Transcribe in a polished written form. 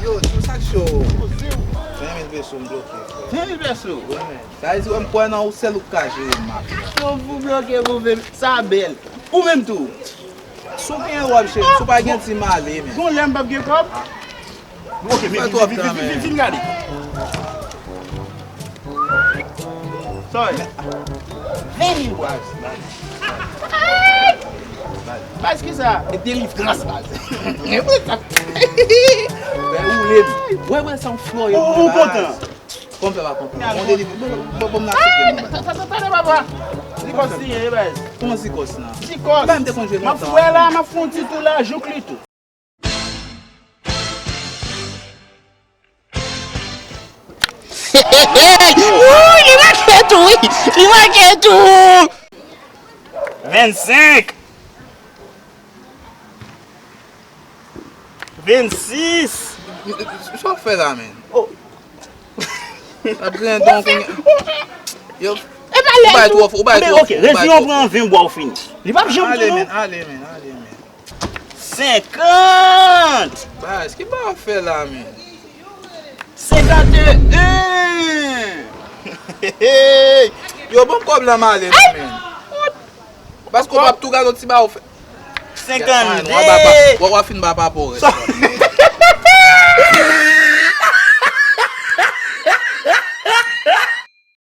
Yo, tu sac show. 20 mil pessoas me bloqueiam. 20 mil pessoas? Ça veut dire que je não sei o cachê, mano. Então vou bloquear, vou ver. Sabe, ou mesmo tu? Sou quem é o objeto, sou para quem se mal ali, Não lembra que copo? Ok, vem, Gary. Sorry. Vem, mas que ça? É dele graça. Ouais, c'est un flot. Oh, content. Compre là, compre. On délivre. Bon, na séquence. Tá, papa. Sicosinha, velho. Comment c'est quoi ça? Sicos. Vai me décongeler Ma longtemps. foi lá, ma fonte tu lá, Juclito. Il marquait tout, oui. Il marquait tout. 25. 26. Só fais là, man. Oh. Tá besoin donc. Yo. Eh ben, Ou bail ok, reste on prend 20 bois au fini. Il va jamais Allez, tout. man, allez, man. 50. Bah, ce que va faire là, man? 51. Yo, bon problème allez, man. Parce qu'on va tout garder petit ba ou fait. 52. On va fin ba pour.